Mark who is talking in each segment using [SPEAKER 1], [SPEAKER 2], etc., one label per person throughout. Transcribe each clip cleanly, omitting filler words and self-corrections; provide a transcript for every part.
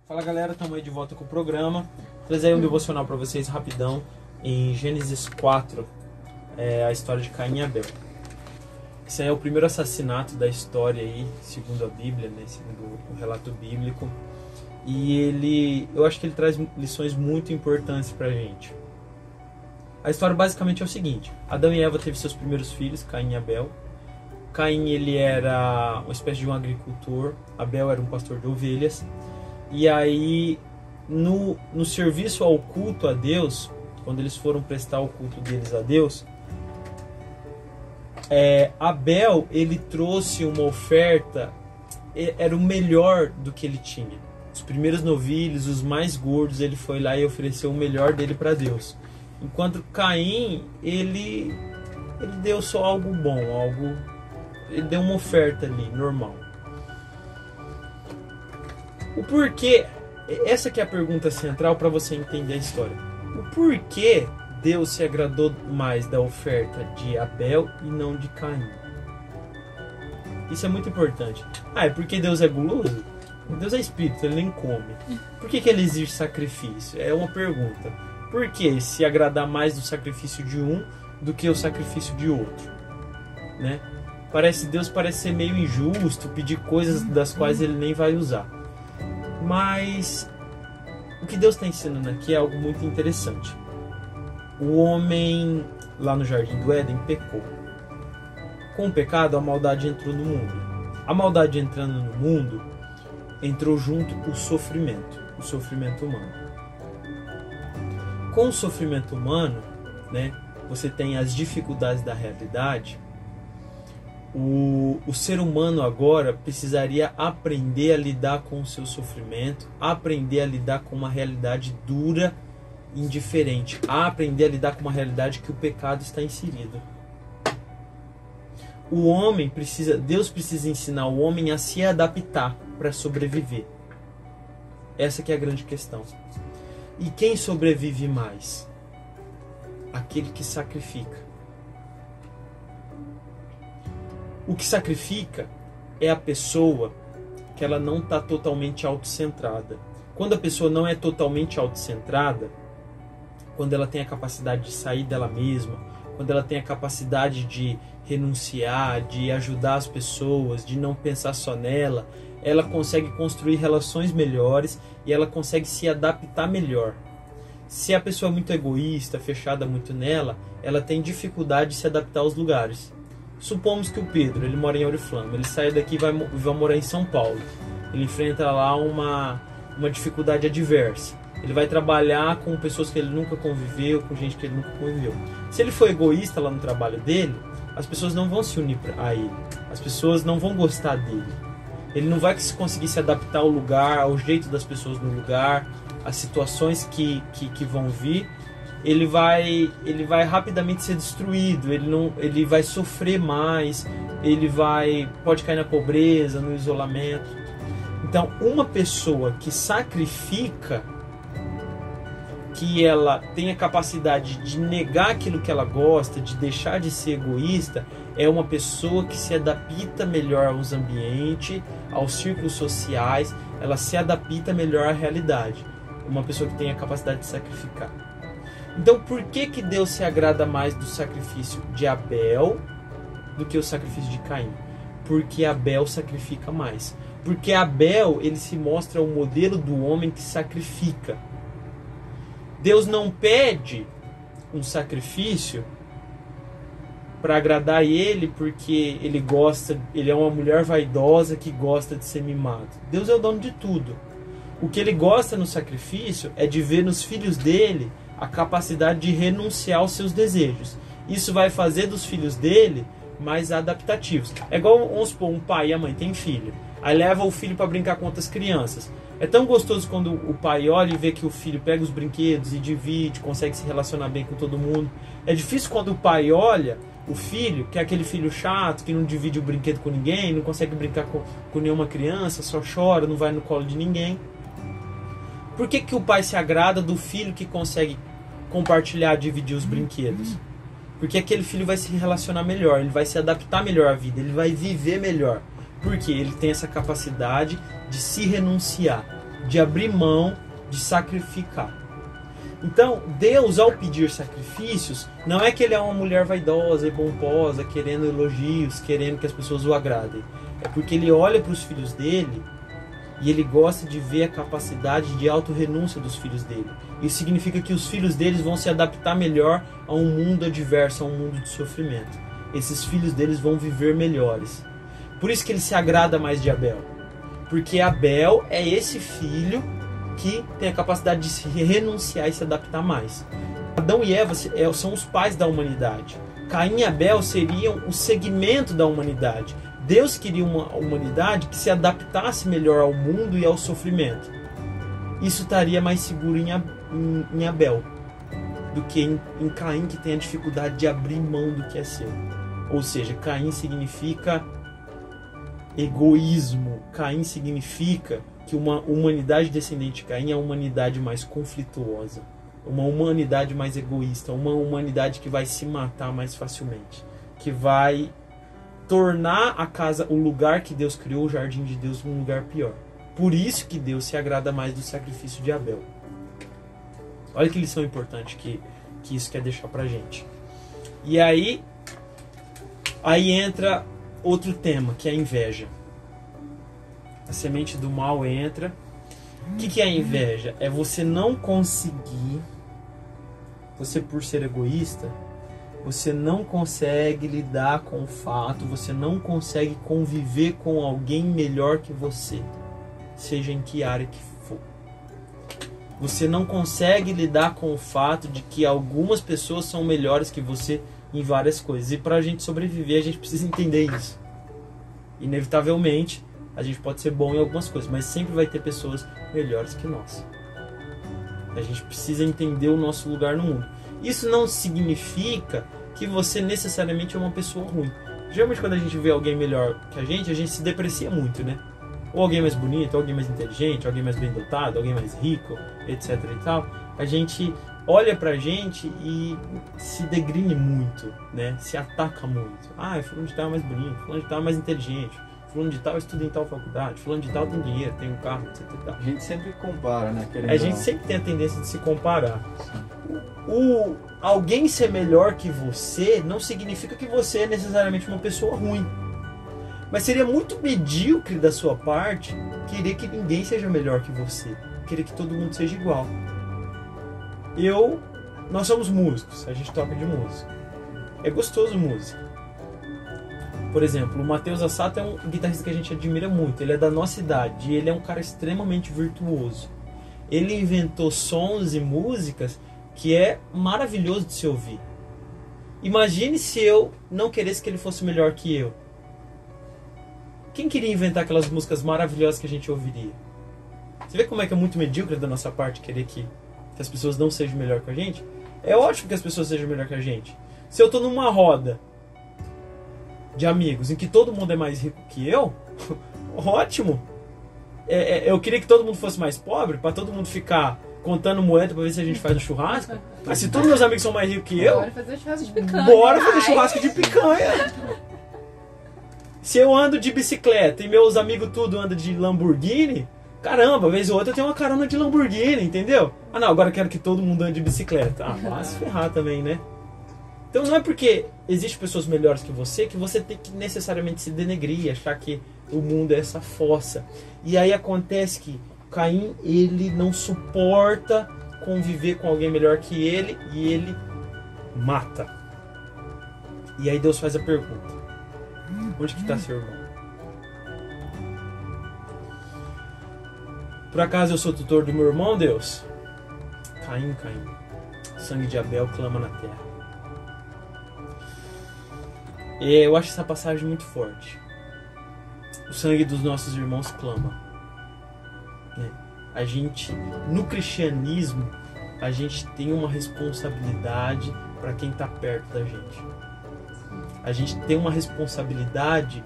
[SPEAKER 1] Fala galera, estamos aí de volta com o programa. Vou trazer aí um devocional para vocês rapidão em Gênesis 4, a história de Caim e Abel. Esse aí é o primeiro assassinato da história aí, segundo a Bíblia, né, segundo o relato bíblico. E eu acho que ele traz lições muito importantes pra gente. A história basicamente é o seguinte: Adão e Eva teve seus primeiros filhos, Caim e Abel. Caim, ele era uma espécie de um agricultor, Abel era um pastor de ovelhas. E aí, no serviço ao culto a Deus, quando eles foram prestar o culto deles a Deus, Abel, ele trouxe uma oferta, era o melhor do que ele tinha. Os primeiros novilhos, os mais gordos, ele foi lá e ofereceu o melhor dele para Deus. Enquanto Caim, ele deu só algo bom, ele deu uma oferta ali, normal. O porquê, essa que é a pergunta central para você entender a história. O porquê Deus se agradou mais da oferta de Abel e não de Caim? Isso é muito importante. É porque Deus é guloso? Deus é espírito, ele nem come. Por que ele exige sacrifício? É uma pergunta. Por que se agradar mais do sacrifício de um do que o sacrifício de outro? Né? Deus parece ser meio injusto, pedir coisas das quais ele nem vai usar. Mas o que Deus está ensinando aqui é algo muito interessante. O homem, lá no Jardim do Éden, pecou. Com o pecado, a maldade entrou no mundo. A maldade entrando no mundo, entrou junto o sofrimento humano. Com o sofrimento humano, né, você tem as dificuldades da realidade. O ser humano agora precisaria aprender a lidar com o seu sofrimento, aprender a lidar com uma realidade dura, indiferente, aprender a lidar com uma realidade que o pecado está inserido. Deus precisa ensinar o homem a se adaptar para sobreviver. Essa que é a grande questão. E quem sobrevive mais? Aquele que sacrifica. O que sacrifica é a pessoa que ela não está totalmente autocentrada. Quando a pessoa não é totalmente autocentrada, quando ela tem a capacidade de sair dela mesma, quando ela tem a capacidade de renunciar, de ajudar as pessoas, de não pensar só nela, ela consegue construir relações melhores e ela consegue se adaptar melhor. Se a pessoa é muito egoísta, fechada muito nela, ela tem dificuldade de se adaptar aos lugares. Supomos que o Pedro, ele mora em Oriflama, ele sai daqui e vai morar em São Paulo. Ele enfrenta lá uma dificuldade adversa. Ele vai trabalhar com pessoas que ele nunca conviveu, com gente que ele nunca conviveu. Se ele for egoísta lá no trabalho dele, as pessoas não vão se unir a ele. As pessoas não vão gostar dele. Ele não vai conseguir se adaptar ao lugar, ao jeito das pessoas no lugar, às situações que vão vir. Ele vai rapidamente ser destruído, ele vai sofrer mais, pode cair na pobreza, no isolamento. Então, uma pessoa que sacrifica, que ela tem a capacidade de negar aquilo que ela gosta, de deixar de ser egoísta, é uma pessoa que se adapta melhor aos ambientes, aos círculos sociais, ela se adapta melhor à realidade. Uma pessoa que tem a capacidade de sacrificar. Então, por que Deus se agrada mais do sacrifício de Abel do que o sacrifício de Caim? Porque Abel sacrifica mais. Porque Abel, ele se mostra o modelo do homem que sacrifica. Deus não pede um sacrifício para agradar ele porque ele é uma mulher vaidosa que gosta de ser mimado. Deus é o dono de tudo. O que ele gosta no sacrifício é de ver nos filhos dele a capacidade de renunciar aos seus desejos. Isso vai fazer dos filhos dele mais adaptativos. É igual, vamos supor, um pai e a mãe tem filho. Aí leva o filho para brincar com outras crianças. É tão gostoso quando o pai olha e vê que o filho pega os brinquedos e divide, consegue se relacionar bem com todo mundo. É difícil quando o pai olha o filho, que é aquele filho chato, que não divide o brinquedo com ninguém, não consegue brincar com nenhuma criança, só chora, não vai no colo de ninguém. Por que o pai se agrada do filho que consegue compartilhar, dividir os brinquedos? Porque aquele filho vai se relacionar melhor, ele vai se adaptar melhor à vida, ele vai viver melhor. Porque ele tem essa capacidade de se renunciar. de abrir mão, de sacrificar. Então, Deus, ao pedir sacrifícios, não é que ele é uma mulher vaidosa e pomposa, querendo elogios, querendo que as pessoas o agradem. É porque ele olha para os filhos dele e ele gosta de ver a capacidade de autorrenúncia dos filhos dele. Isso significa que os filhos deles vão se adaptar melhor a um mundo adverso, a um mundo de sofrimento. Esses filhos deles vão viver melhores. Por isso que ele se agrada mais de Abel. Porque Abel é esse filho que tem a capacidade de se renunciar e se adaptar mais. Adão e Eva são os pais da humanidade. Caim e Abel seriam o segmento da humanidade. Deus queria uma humanidade que se adaptasse melhor ao mundo e ao sofrimento. Isso estaria mais seguro em Abel do que em Caim, que tem a dificuldade de abrir mão do que é seu. Ou seja, Caim significa egoísmo. Caim significa que uma humanidade descendente de Caim é uma humanidade mais conflituosa, uma humanidade mais egoísta, uma humanidade que vai se matar mais facilmente, que vai tornar a casa, o lugar que Deus criou, o jardim de Deus, um lugar pior. Por isso que Deus se agrada mais do sacrifício de Abel. Olha que lição importante que isso quer deixar pra gente. E aí entra outro tema, que é a inveja. A semente do mal entra. O que é a inveja? É você não conseguir, você por ser egoísta, você não consegue lidar com o fato, você não consegue conviver com alguém melhor que você, seja em que área que for. Você não consegue lidar com o fato de que algumas pessoas são melhores que você em várias coisas. E para a gente sobreviver, a gente precisa entender isso. Inevitavelmente, a gente pode ser bom em algumas coisas, mas sempre vai ter pessoas melhores que nós. A gente precisa entender o nosso lugar no mundo. Isso não significa que você necessariamente é uma pessoa ruim. Geralmente quando a gente vê alguém melhor que a gente se deprecia muito, né? Ou alguém mais bonito, ou alguém mais inteligente, alguém mais bem dotado, alguém mais rico, etc e tal. A gente olha pra gente e se degrine muito, né? Se ataca muito. Ah, fulano de tal é mais bonito, fulano de tal é mais inteligente, fulano de tal estuda em tal faculdade, fulano de tal tem dinheiro, tem um carro, etc e tal.
[SPEAKER 2] A gente sempre compara, né?
[SPEAKER 1] A gente sempre tem a tendência de se comparar. Alguém ser melhor que você não significa que você é necessariamente uma pessoa ruim. Mas seria muito medíocre da sua parte querer que ninguém seja melhor que você, querer que todo mundo seja igual. Nós somos músicos, a gente toca de música. É gostoso música. Por exemplo, o Matheus Assato é um guitarrista que a gente admira muito. Ele é da nossa idade e ele é um cara extremamente virtuoso. Ele inventou sons e músicas que é maravilhoso de se ouvir. Imagine se eu não queresse que ele fosse melhor que eu. Quem queria inventar aquelas músicas maravilhosas que a gente ouviria? Você vê como é que é muito medíocre da nossa parte querer que as pessoas não sejam melhor que a gente? É ótimo que as pessoas sejam melhor que a gente. Se eu estou numa roda de amigos em que todo mundo é mais rico que eu, ótimo. Eu queria que todo mundo fosse mais pobre, para todo mundo ficar contando moeda para ver se a gente faz um churrasco. Mas se todos meus amigos são mais ricos que eu,
[SPEAKER 3] bora fazer churrasco de picanha.
[SPEAKER 1] Bora fazer churrasco de picanha. Se eu ando de bicicleta e meus amigos tudo andam de Lamborghini, caramba, vez ou outra eu tenho uma carona de Lamborghini, entendeu? Ah não, agora eu quero que todo mundo ande de bicicleta. Ah, vai se ferrar também, né? Então não é porque existem pessoas melhores que você tem que necessariamente se denegrir, achar que o mundo é essa fossa. E aí acontece que Caim, ele não suporta conviver com alguém melhor que ele e ele mata. E aí Deus faz a pergunta: onde que está seu irmão? Por acaso eu sou tutor do meu irmão, Deus? Caim, sangue de Abel clama na terra. Eu acho essa passagem muito forte. O sangue dos nossos irmãos clama. A gente, no cristianismo, a gente tem uma responsabilidade para quem está perto da gente. A gente tem uma responsabilidade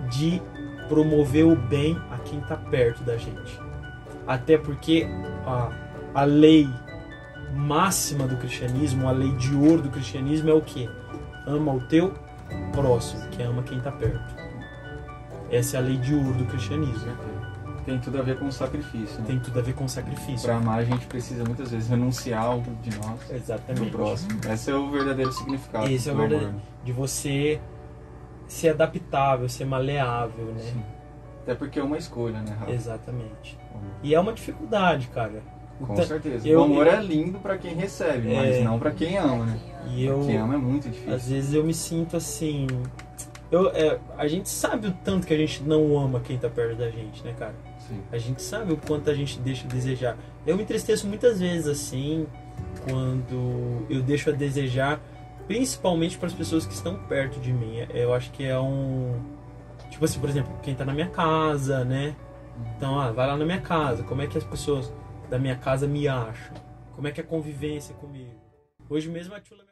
[SPEAKER 1] de promover o bem a quem está perto da gente. Até porque a lei máxima do cristianismo, a lei de ouro do cristianismo é o quê? Ama o teu próximo, que ama quem está perto. Essa é a lei de ouro do cristianismo.
[SPEAKER 2] tem tudo a ver com o sacrifício, né?
[SPEAKER 1] Tem tudo a ver com sacrifício.
[SPEAKER 2] Para amar, a gente precisa muitas vezes renunciar algo de nós,
[SPEAKER 1] Exatamente.
[SPEAKER 2] do próximo. Esse é o verdadeiro significado
[SPEAKER 1] Esse é o
[SPEAKER 2] do amor.
[SPEAKER 1] verdadeiro. De você ser adaptável, ser maleável, né?
[SPEAKER 2] Sim. Até porque é uma escolha, né, Rafa?
[SPEAKER 1] Exatamente. E é uma dificuldade, cara.
[SPEAKER 2] Com
[SPEAKER 1] Então,
[SPEAKER 2] certeza.
[SPEAKER 1] eu-
[SPEAKER 2] O amor é lindo para quem recebe, mas não para quem ama, né?
[SPEAKER 1] E eu,
[SPEAKER 2] Quem ama é muito difícil.
[SPEAKER 1] às vezes eu me sinto assim... a gente sabe o tanto que a gente não ama quem tá perto da gente, né, cara?
[SPEAKER 2] Sim.
[SPEAKER 1] A gente sabe o quanto a gente deixa a desejar. Eu me entristeço muitas vezes, assim, quando eu deixo a desejar, principalmente para as pessoas que estão perto de mim. Eu acho que é um... Tipo assim, por exemplo, quem tá na minha casa, né? Então, vai lá na minha casa. Como é que as pessoas da minha casa me acham? Como é que é a convivência comigo? Hoje mesmo a Tchula...